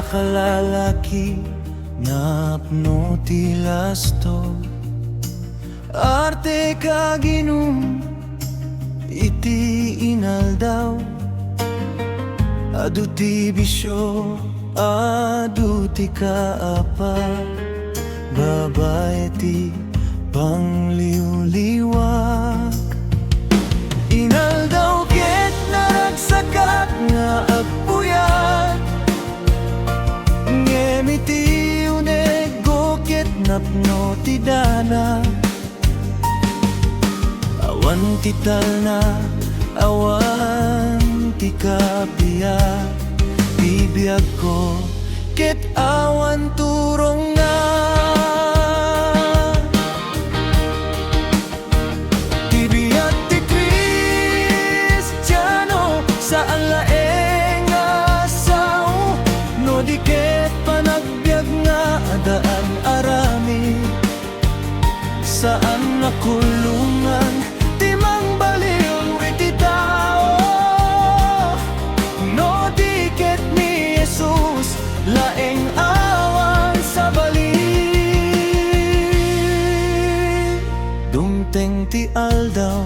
kalalaki napno ti lasto arte kaginum iti inaldaw adu ti bisyo adu ti kaapa babae ti pangliw-liwak inaldaw ket naragsakat nga agpuyat ngemiti unego ket napno ti dana awan ti talna awan ti kabiyak ti biag ko ket awan turong nga ti biag ti Christiano saan laeng asaw no di ket panagbiag nga adaan arami saan nakulungan timang baliw iti tao no di ket ni Hesus laeng awan sa bali dumteng ti aldaw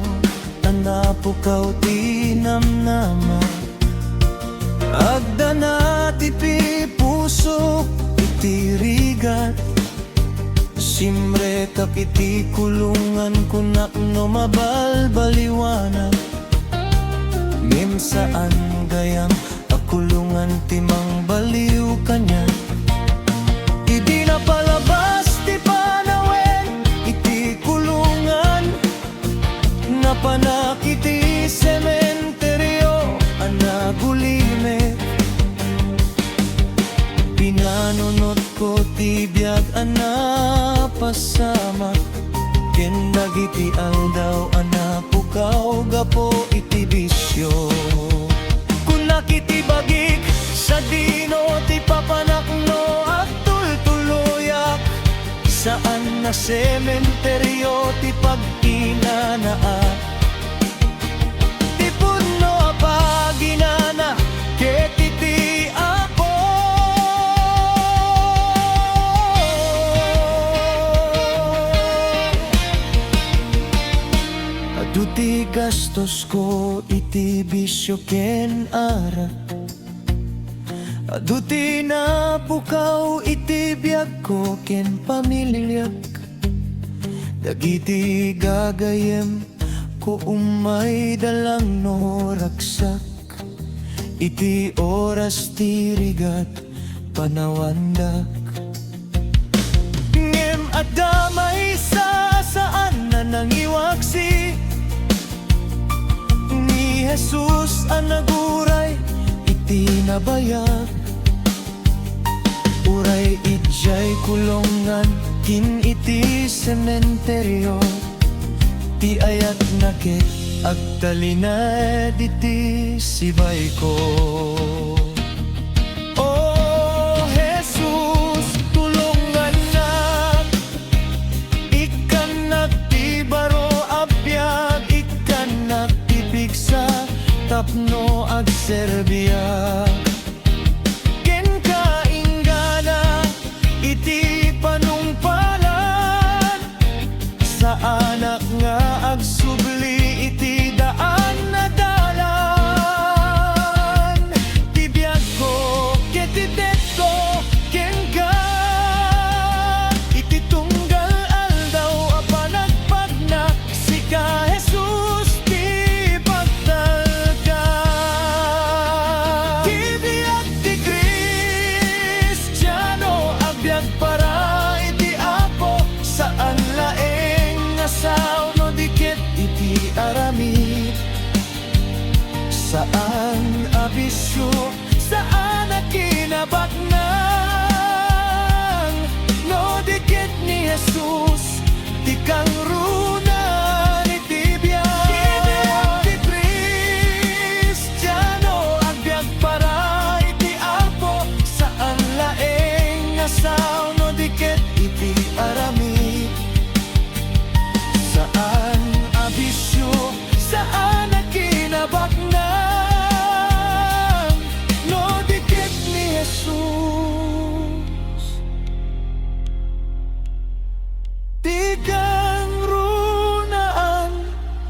anapukaw ti namnama agdana ti pipusok iti rigat simre kap iti kulungan kunak no mabalbaliwanag ngem saan gayam akulungan timang baliw kanya idi na palabas ti panawen iti kulungan napanak iti sementeryo anagulime pinanunot ko ti biag pasama ken dagiti aldaw anapukaw gapo iti bisyo kunak iti bagik sa dino ti papanakno at tultuloyak saan na sementeryo ti pag-inanaat ti puno paginana ket iti ako adu ti gastos ko iti bisyo ken ara adu ti napukaw iti biag ko ken pamilyak dagiti gagayem ko umay dalang no raksak iti oras ti rigat panawandak ngem adamay saan na nangiwaksi ni Hesus ang naguray iti nabayag uray itjay kulongan kin iti sementeryo ti ayat na ket agtalinad iti sibay ko oh Hesus tulungan nak ikan nagtibaro abiyag ikan nagtipigsa tapno agserbiya ken kainggana iti panungpalan sa anak nga agsubli iti daan na dalan ti biag ko ket itet ko ken ka iti tunggal aldaw apanagpag na sika Hesus ti pagtalka ti biag ti Christiano agbiag para iti apo saan laeng asaw no di ket iti arami saan abisyo saan akinabaknang no di ket ni Hesus ti kang runan iti biag ti Christiano agbiag para iti apo saan laeng asaw no di ket iti arami saan abisyo saan akinabaknang no di ket ni Hesus kang runaan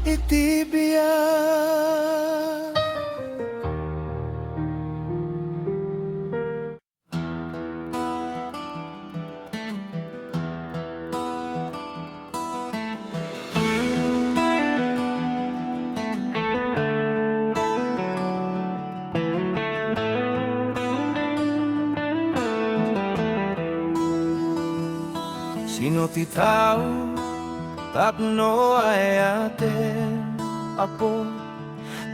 iti biag. Sino ti tao, tapno ayatem, apo,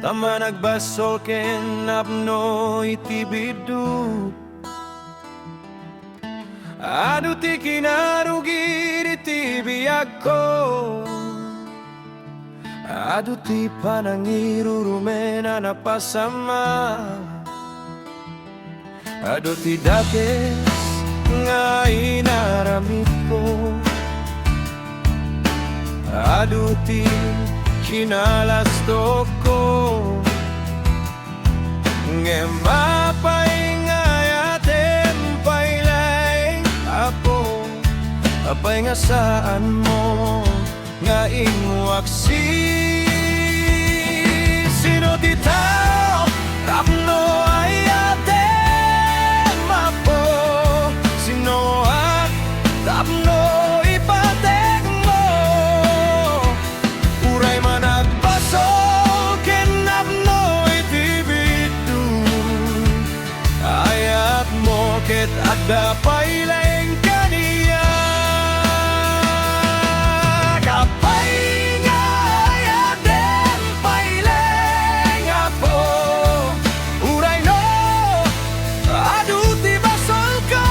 tama nagbasol ken napno iti biduk. Adu ti kinarugid iti biag ko, adu ti panangirurumena napasama, adu ti dakes nga inaramid ko, adu ti kinalastok ko, nge mapay nga ayatem pay Laeng apo, apay nga saan mo nga ingwaksi. Sino ti tao, tapno ayatem apo, sino at tapno ipatek mo, uray man nagbasol ken napno iti biduk. Ayat mo ket adda pay Laeng kaniya, kapay nga ayatem pay Laeng apo, uray no adu ti basol ko,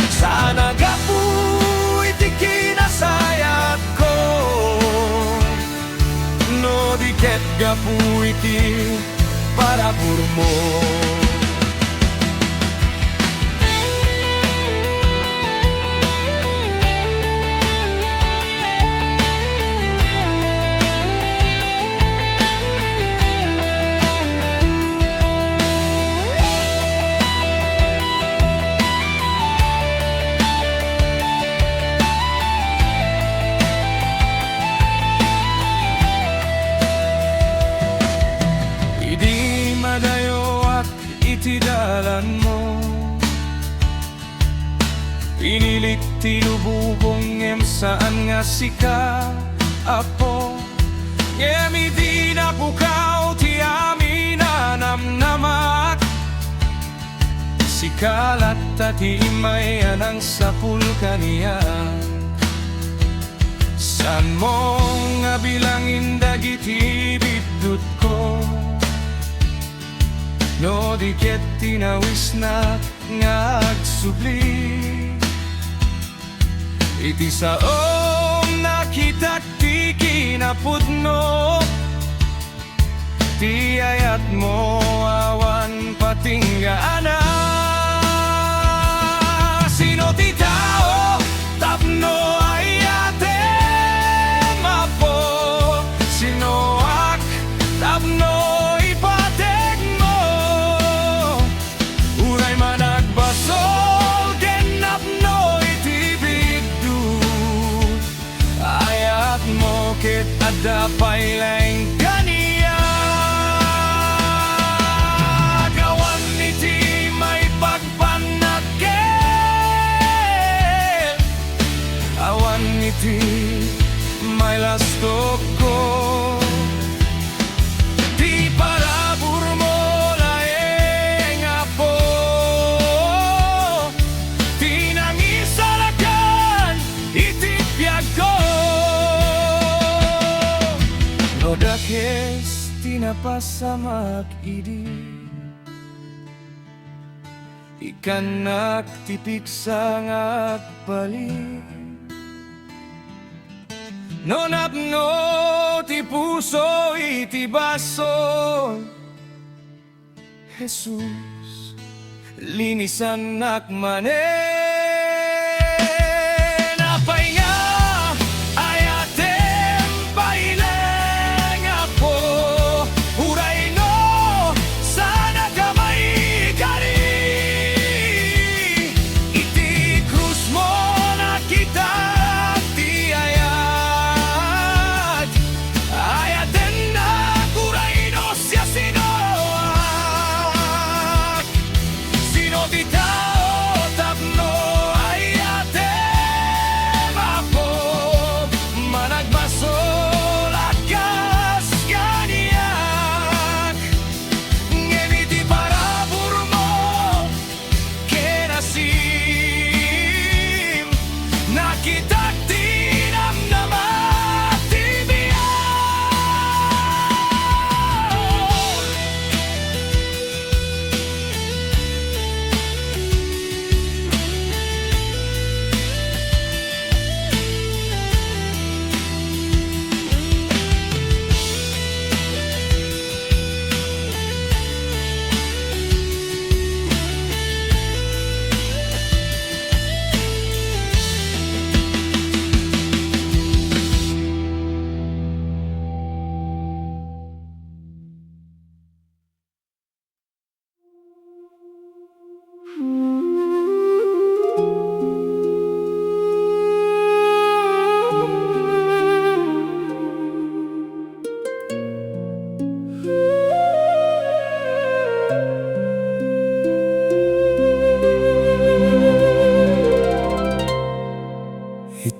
sana gapu iti kinasayat ko, no di ket gapu iti parabur mo. Idi madayo at iti dalan mo, pinilit ti lubong em saan nga sika apo, ngem idi napukaw ti amin anamnamak, sikalat ti imayan ang sapul kaniya. San mo nga bilangin dagiti bidut ko, no di ket tinawis na nga agsubli, iti saom nakita ti kinapudno, ti ayat mo awan patinggaana. Sino ti tao, tapno ayatem apo, sino ak tapno ipatek mo, uray man nagbasol ken napno iti biduk. Ayat mo ket adda pay Laeng kaniya, gawan iti may pagpanakkel, awan iti may lastok ko, di parabur mo Laeng apo, tinangisalakan iti biag ko, no dakes tinapasamak idi, ikanak tipiksa nga agpali, no napno ti puso iti baso, Hesus linisan nakmanen, apay nga ayatem pay Laeng apo, uray no sana gamay kani, iti krus mo nakita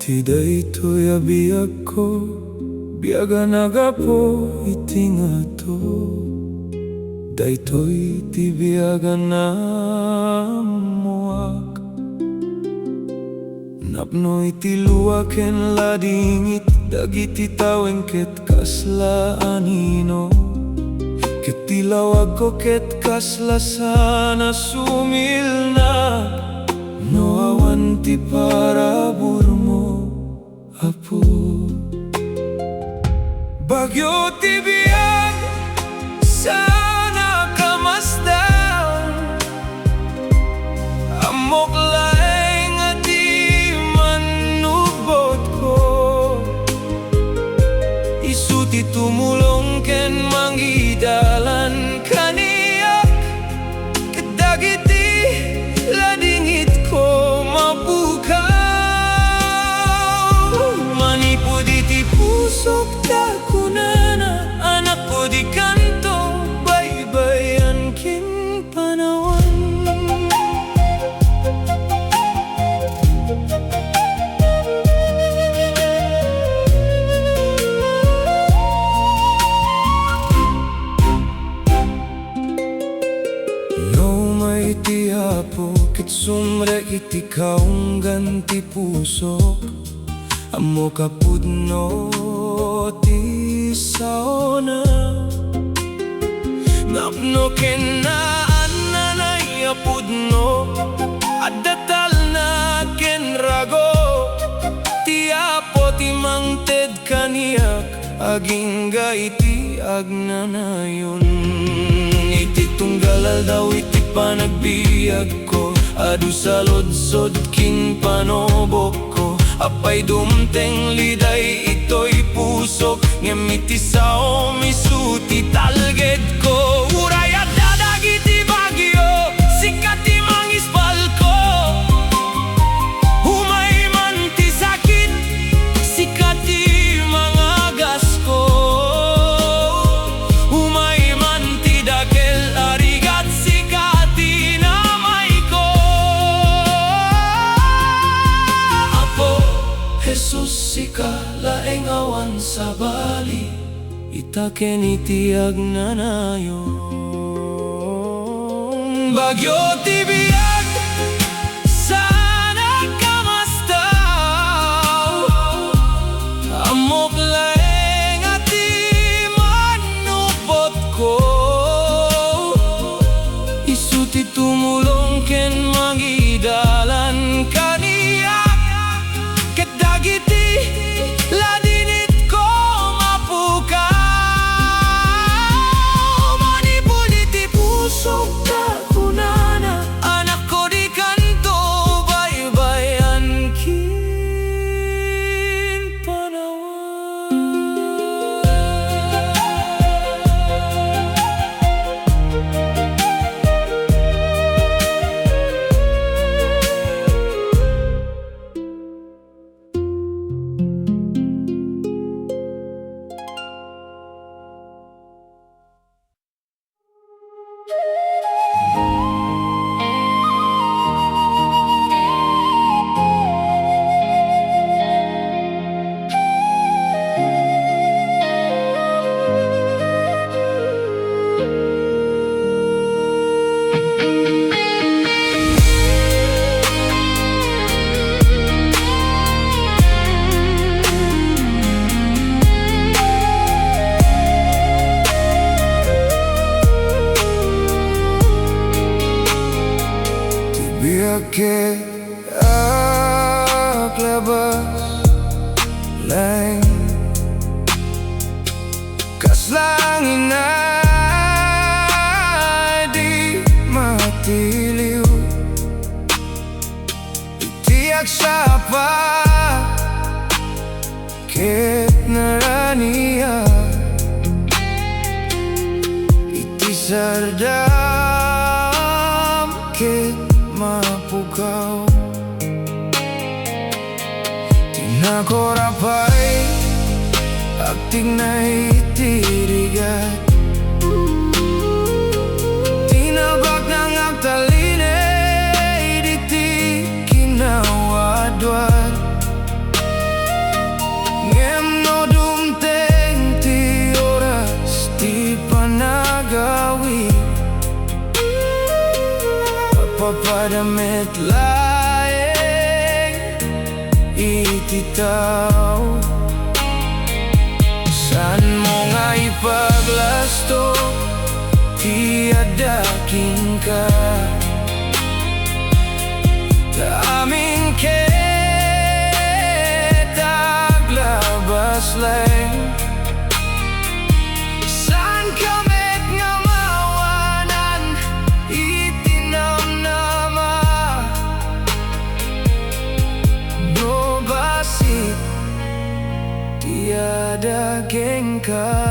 Iti daytoy a biag ko, biag nagapo iti nga to. Daytoy ti biag namuak. Tapno iti luwa ken ladingit, dagiti taweng ket kasla anino. Ket tilawag ko ket kasla sana sumilna. No awan ti parabur mo, apo. Bagyo ti biag, sana kamasdan. Amok laeng ati manubot ko. Isu ti tumulong ken manggidalan kaniyak. Kadagiti ladingit ko mapukaw. Manipod iti pusok ta kunana, anak ko di kanto, baybayan king panawan. Iti hapo, ket sumra iti kaunggan ti pusok. Amo kapudno ti saona. Napno ken naananay apudno, addatal na ken rago. Ti hapo ti mangted kaniyak, agingga iti agnanayon. Iti tunggalal daw iti panagbiag ko, adu sa lodsod king panobok ko. Apay dumteng liday ito'y pusok, ngamiti sa omisuti talged ko. Uray at dadagiti bagyo, sikati mangispal ko. Humay man ti sakit, sikati mga gas ko. Humay man ti dakel arigat, sikati namay ko. Apo, Hesus sika laeng awan sa bali, itaken iti agnanayon. Bagyo ti biag, sana kamastaw. Amok laeng ati manupot ko. Isu ti tumulong ken magidalan kaniyak. Ket dagiti ladinit ko mapukaw. Manipod iti pusok ta kunana, anak ko di kanto, baybayan kin panawan. Biag ti Aglabas, Laeng kaslangin ay di matiliw. Itiyak sapa ket naraniya, iti sardam ket mapukaw. Tinakorapay akting na itirigat, tinabak ng agtaline, iditi kinawadwad. papadamit laeng iti tao. San mo nga ipaglasto, ti adaking ka. Daming ket aglabas laeng. San kamet nga mawanan, itinamnama. No basit, ti adaking ka.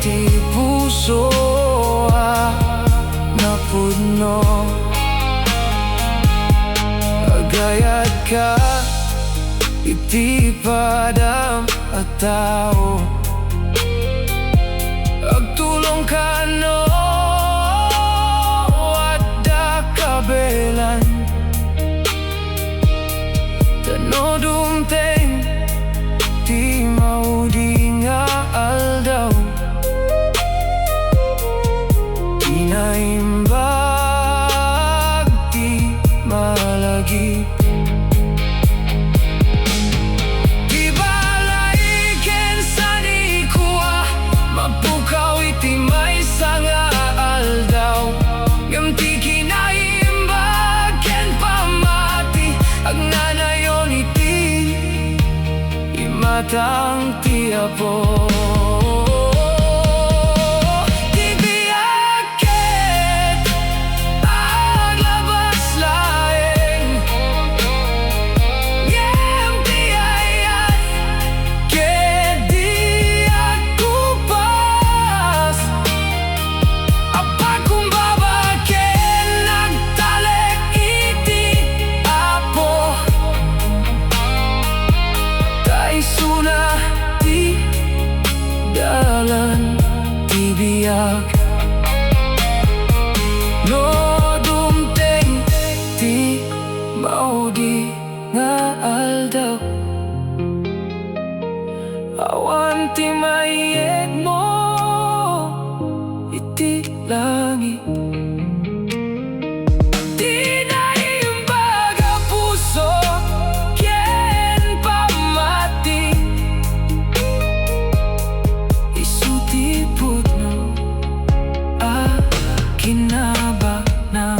Ti puso napuno, agayat ka iti padam at tao. Agtulong ka no adda kabelan, tano dumteng ti maudi nga aldaw. Naimbag ti malagi, ti balay ken sanikua, mapukaw iti maysa nga aldaw. Ngem ti kinaimbag ken pamati agnanayon iti imatang ti Apo. Biag no dumteng ti maudi nga aldaw. Awan ti mayeg mo iti langit, ti naimbag a puso ken pamati. Isuti putno kinabanam.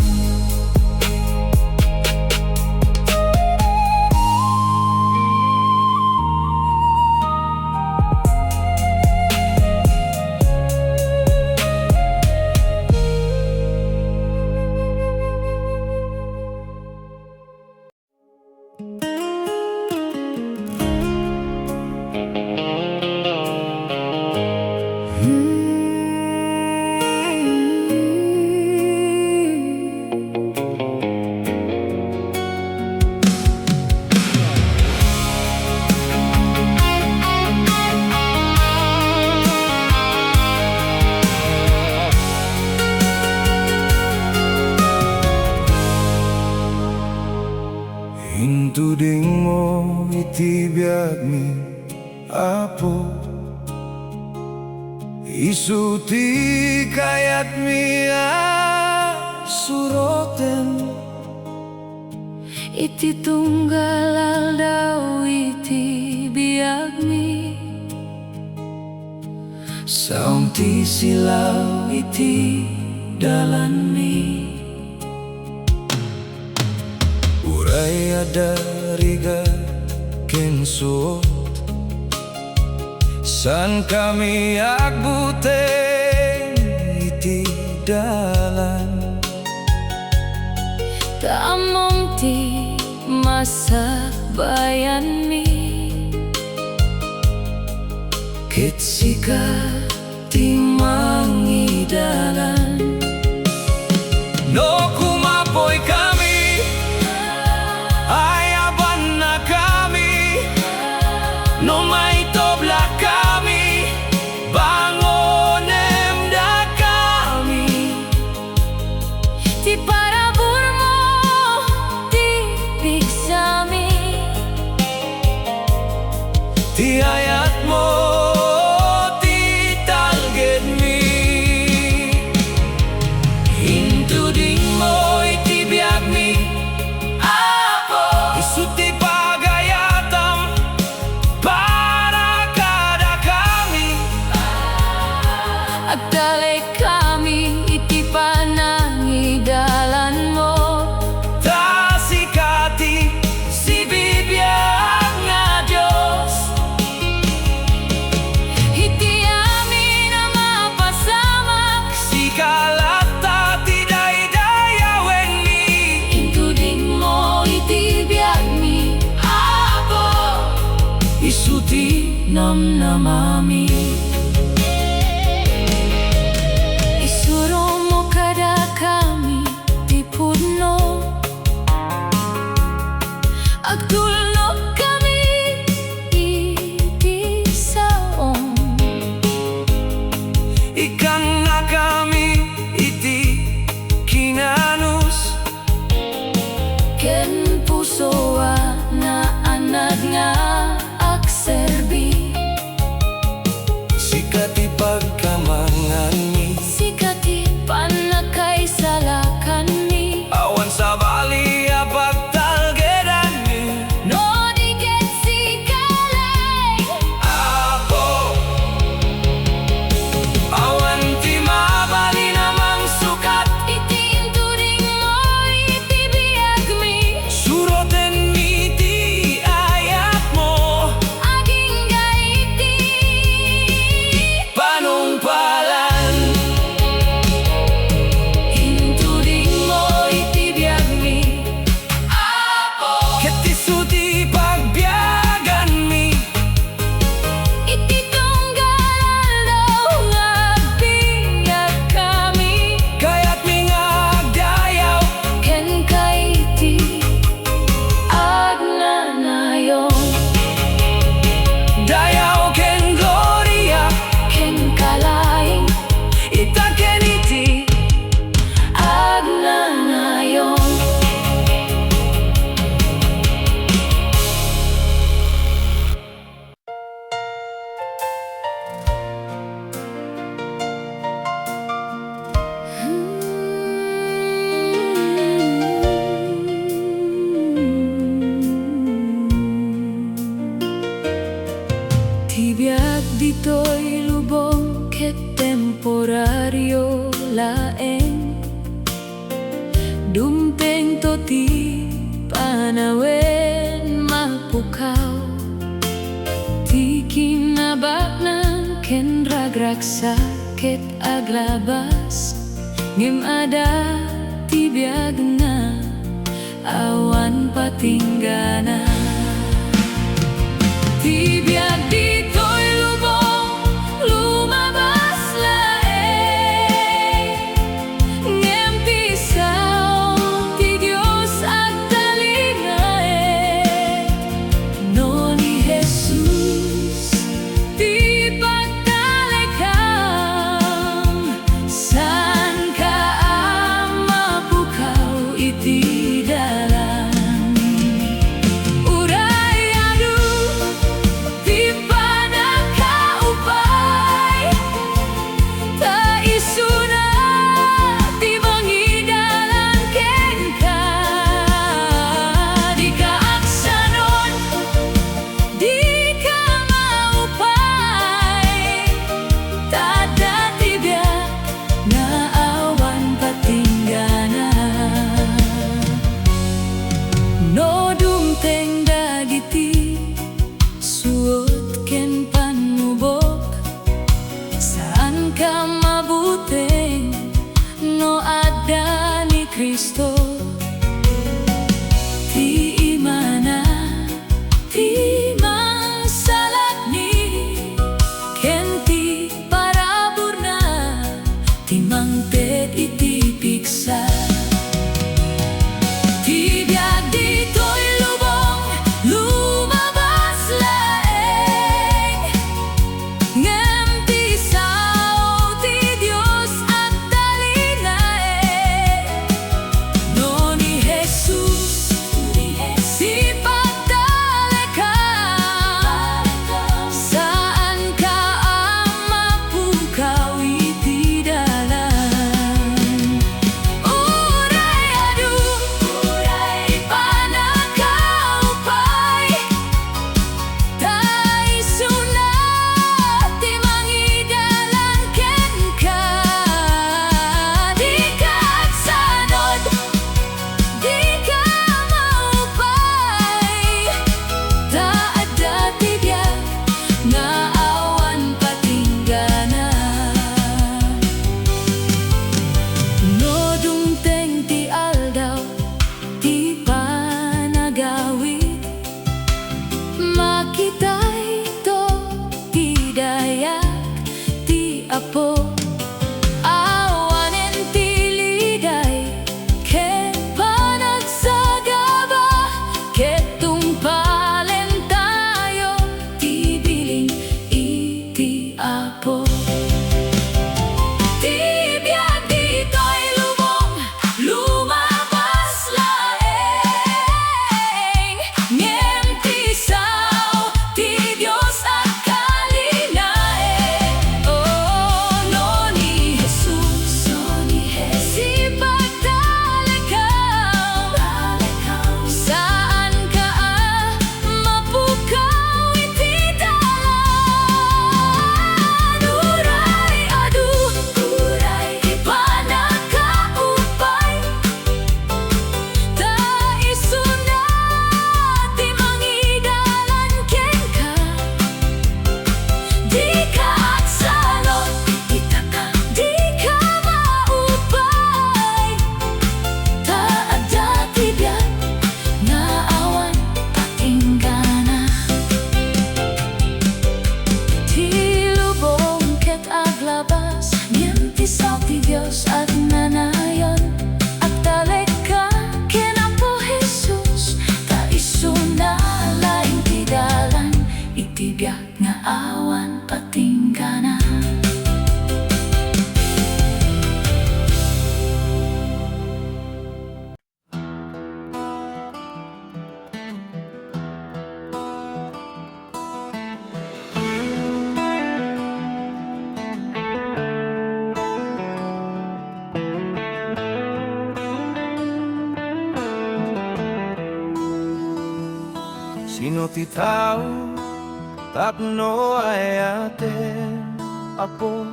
Intudingmo iti biagmi, Apo. Isuti kayat mi suroten, iti tunggal aldaw iti biagmi. Saung ti silaw iti dalan mi. dariga kenso san kami agbuteng iti dalan Tamong ti masabayan mi ket sika ti mangidalan no kumapoy kami ayaban na kami no may tobla kami bangonem da kami Ti parabur mo ti pigsami ti ayat mo ti talged mi Intudingmo iti biagmi apo isu ti pagayatam para kada kami Agdalay kami iti panangidalan mo ta sikati si bibiyag nga Diyos Iti amin na mapasama sikalata ti daydayawen mi Intudingmo iti biagmi apo isu ti namnamami Isuro mo kada kami ti pudno Agtulnog kami iti saong ikan na kami iti kinanus Ken puso na anad nga agserbi sikati pagkamangan mi Sikati panakaisalakan mi awan sa bali a pagtalgedan mi No di ket sikalay ako awan ti mabali namang sukat Iti intudingmo iti biagmi suroten mi ti ayat mo Aging gaiti panungpalan Intudingmo iti biagmi apo ket isu ti pagbiagan mi Iti tunggal daw agbiag kami kayat mi nga agdayaw Ken kaiti agnanayon dayaw ken gloria Ken kalaing itaken iti agnanayon Ti biag ditoy lubong ket temporaryo laeng Dumteng to ti panawen mapukaw Ti kinabaknan ken ragraksa ket aglabas Ngem ada ti biag nga awan patinggana Ti biag ditoy lubong lumabas laeng Ngem pisaw ti Diyos agtalingaet No ni Hesus ti pagtalekam San ka ang mapukaw iti dalan Urayado Sino ti tao, tapno ayatem apo,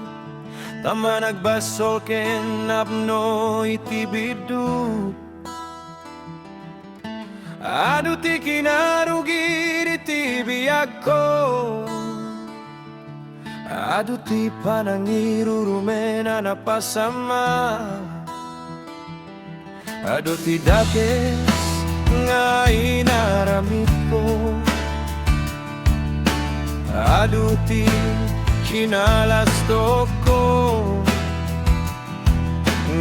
tama nagbasol ken napno iti biduk. Adu ti kinarugid iti biag ko, adu ti panangirurumena napasama, adu ti dakes nga inaramid ko, adu ti kinalastok ko,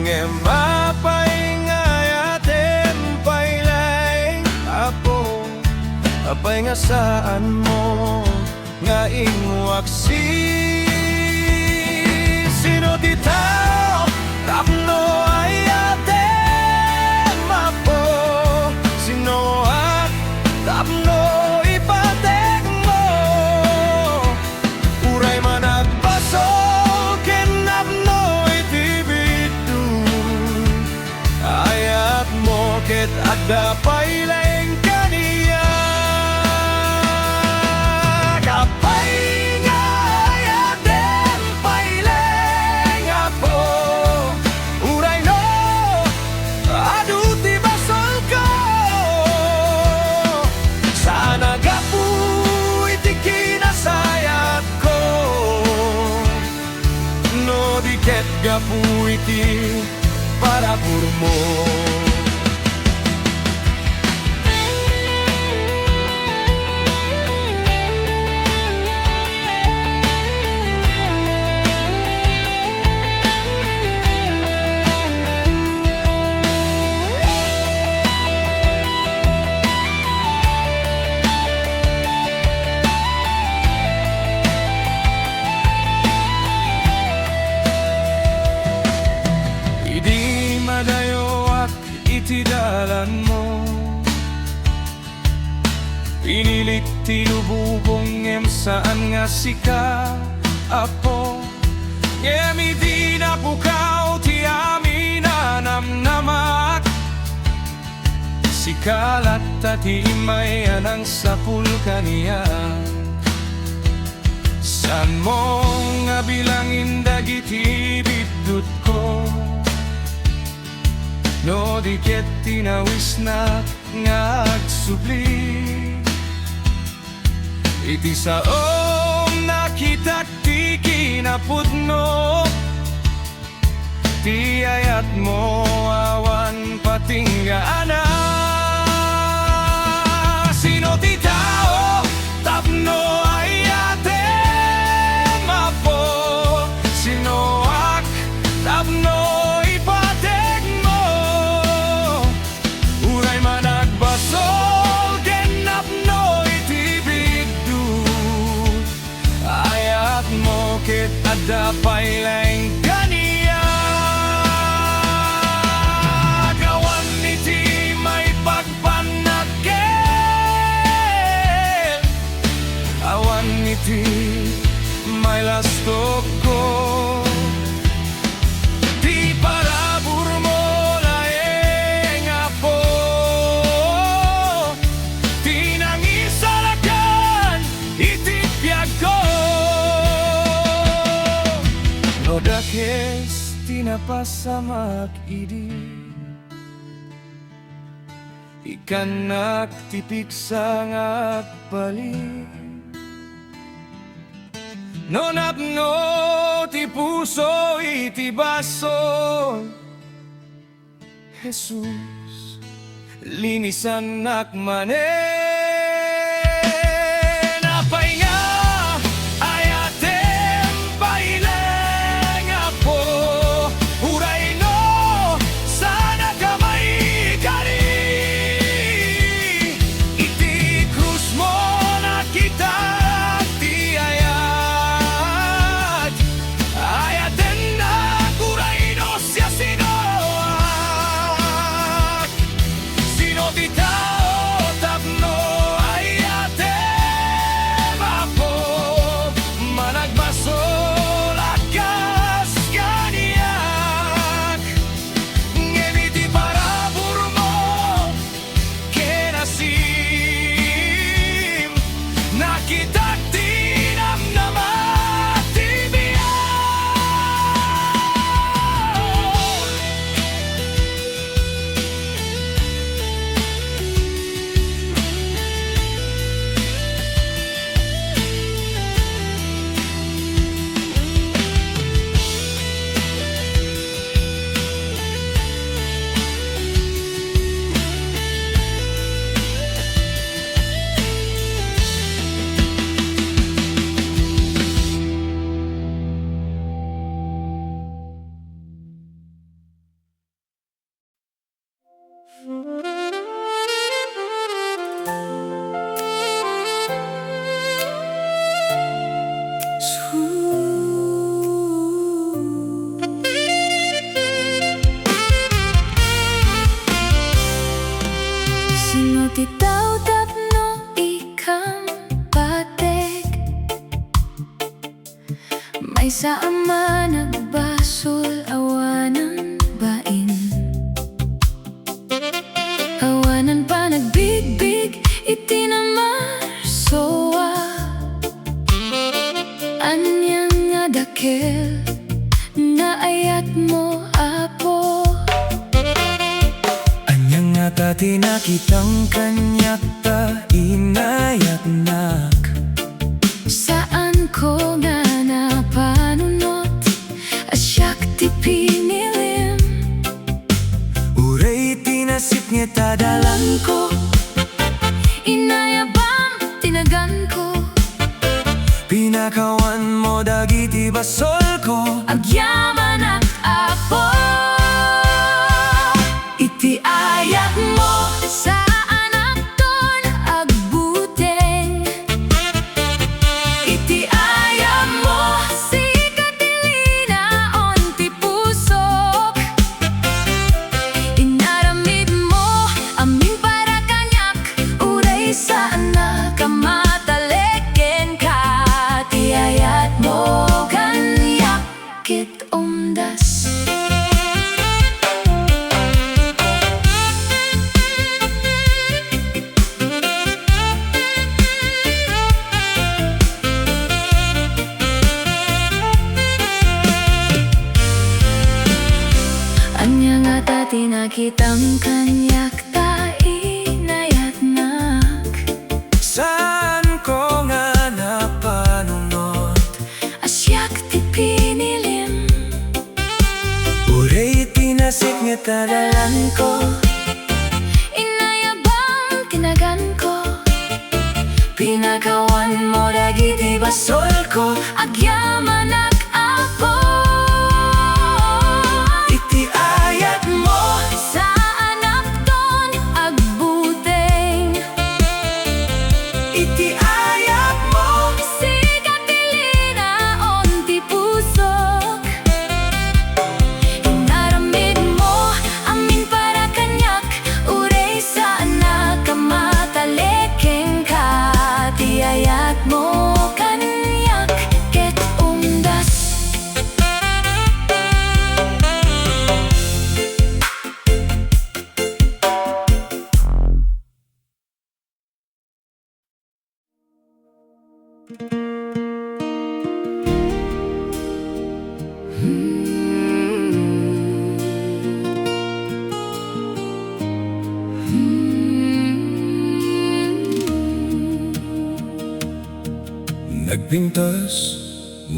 nga mapay nga ayatem pay Laeng apo, apay nga saan mo nga ingwaksi. Sino ti tao, tapno ayatem apo, sino at tapno ipatek mo, uray man agpasol ken napno iti biduk. Ayat mo ket adda pay Laeng kaniya, kapay nga ayatem pay Laeng apo, uray no adu ti basol ko, sana gapu iti kinasayat ko, no di ket gapu iti parabur mo. Idi madayo at iti dalan mo, pinilit ti lubong ngem saan nga sika apo, ngem idi napukaw ti amin anamnamak, sikalat ti may anang sapul kaniya. San mo nga bilangin dagiti bidut ko, no di ket tinawis na nga agsubli, iti saom nakita ti kinapudno, ti ayat mo awan patinggaana. Sino ti tao, tapno ayatem apo, sino ak tapno ipatek mo, uray man nagbasol ken napno iti biduk. Ayat mo ket adda pay Laeng kaniya, gawan iti may pagpanagkel, awan iti may lastok ko, di parabur mo Laeng apo, di nangisalakan iti biag ko, no dakes tinapasamak idi, ikanak tipiksa nga agpali, no napno ti puso iti baso. Hesus, linisan nakmanen, apay nga ayatem pay Laeng apo, uray no sana kamay kani, iti krus mo nakita ti ayat, ayatem na uray no siya sino. Sino ti tao, tapno titaw tapno ikam patek. May sa ama nagbasol awanan bain. Awanan pa nagbigbig itinamarsoa. Anyan nga dakel na ayat mo apo. Anyan nga ta tinakitang kanyak ta inayatnak. Saan ko nga napanunot asyak ti pinilim. Uray tinasit nga tadalan ko. Inayabang tinagan ko. Pinakawan mo dagiti basol ko. Agyaman at apo. Iti ayat mo sa anak ton agbuteng. Iti ayat mo si Katilina onti pusok. Inaramid mo aming para kanyak uray sa anak kamataleken ka. Ti ayat mo kanyak kit umdas. Anya nga ta tinakitang kanyak ta inayatnak. Saan ko nga napanunot Asyak ti pinilim. uray tinasit nga tadalan ko. Inayabang tinagan ko. Pinakawan mo dagiti basol ko. Agyaman ak apo. Iti ayat mo Sa anak ton agbuteng. iti ayat mo. Si Katilina onti pusok. Inaramid mo amin para kanyak uray sa anak kamataleken ka. Ti ayat mo kanyak ket umdas. Nagpintas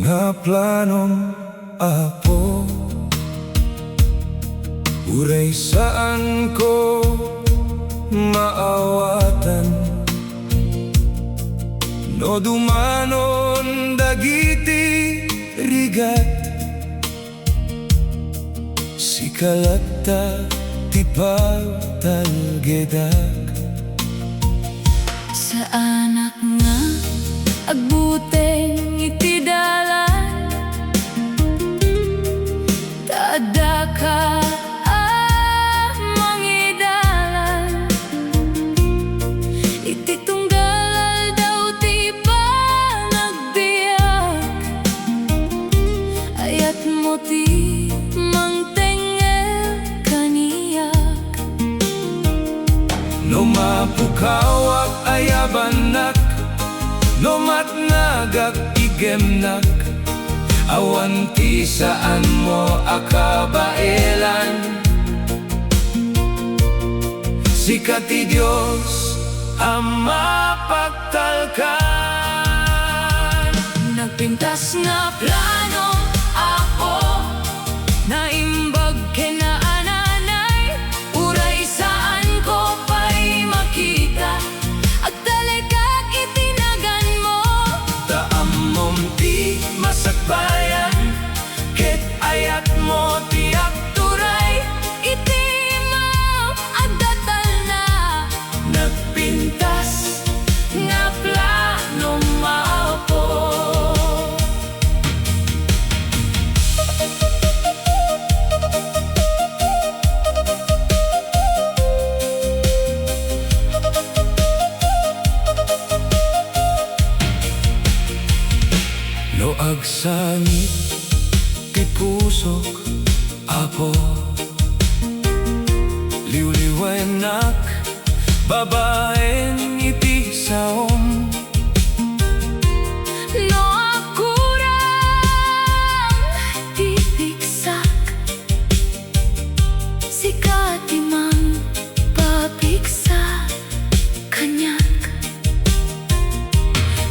nga planom apo. Uray saan ko maawatan. No dumanon dagiti rigat. Sikalata ti pagtalgedak. Sa anak nga agbuteng iti dalan. Tada ka mangidalan. Iti tunggal daw ti panagbiag. Ayat mo ti mangtengel kaniyak. No mapukawak ayabanak. No matnagak igemnak. Awan ti saan mo akabailan. Sikat ti Diyos ang mapagtalkan. Nagpintas nga plano ako. Naimbag kinaananay. Uray saan ko pa'y makita. At talagang itinagan mo. Taamom ti masakbayan. Ket ayat mo ti akturay. Iti mo agdatal na. Nagpintas nga plano mapo. sangit kay pusok apo liwliway nak babaeng iti saom No akurang di piksak sikat imang papiksa kanyak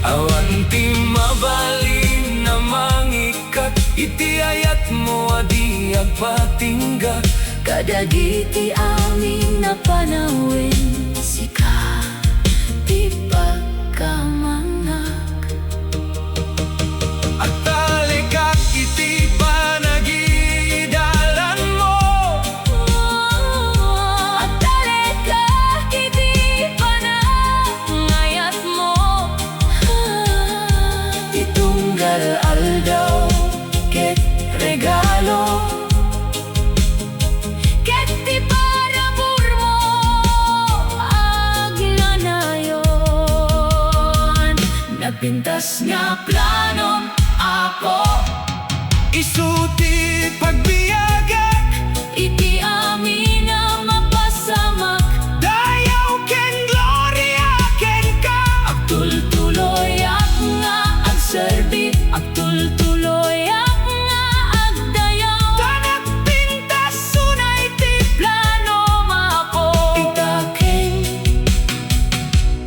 awan ti mabalin na mangikat iti ayat mo adi agpatingga kadagiti amin na panawin sika di pagkamangak at talikak iti panagidalan mo at talikak iti panangayat mo titunggal aldaw ket regalo ket ti parabur mo agnanayon nagpintas nga planom ako isuti pagbiagak iti amin na mapasamak dayaw ken gloria ken ka agtultuloy ak nga agserbi agtultuloy ak nga agdayaw tanagpintas sunay ti planom ako itaken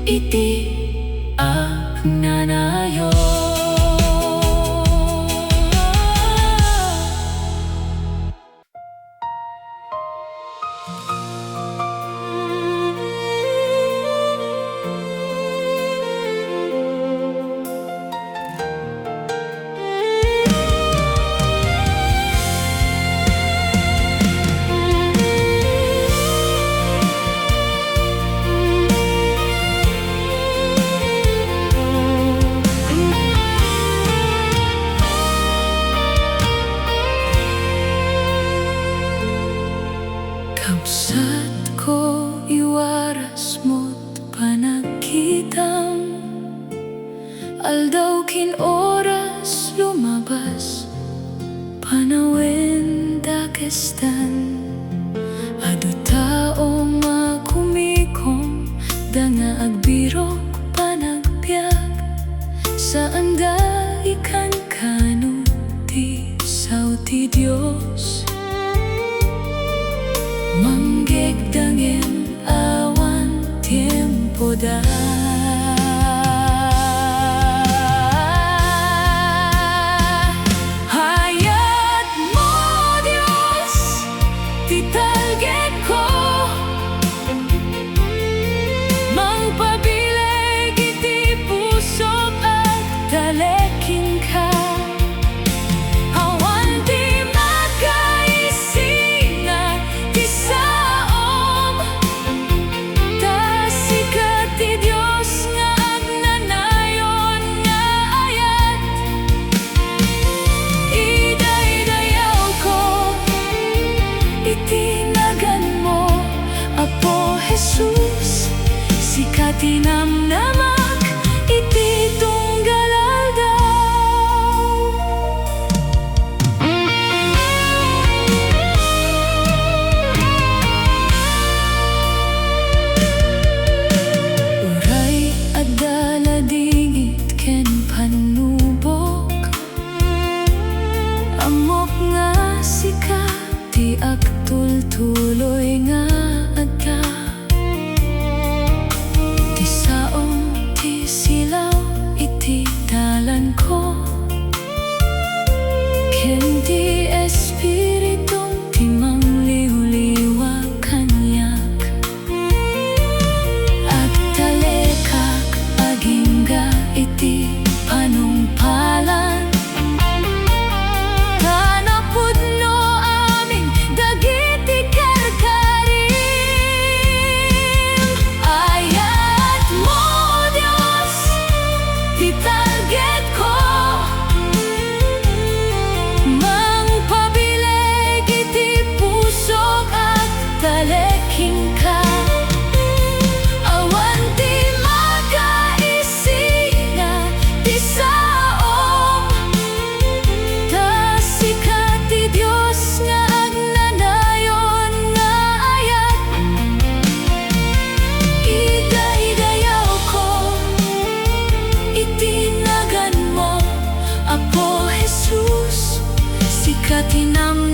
iti agnanayon Kapsat ko iwaras mo't panagkitang aldaw kin oras lumabas panawin dakestan adu taong makumikom danga agbirok panagbiag saan da ikan kanu ti sauti Diyos manggegdangin awan tiempo da Ayat mo Diyos titalged ko mangpabileg iti pusok at talekin ka awan di magkaisinga ti saom tasikat ti Diyos nga agnanayon nga ayat idaydayaw ko itinagan mo Apo Hesus sikat tinamnamak iti tunggal aldaw uray adala dingit ken panubok amok nga sikat ti agtultuloy nga adda ti saom ti silaw katinam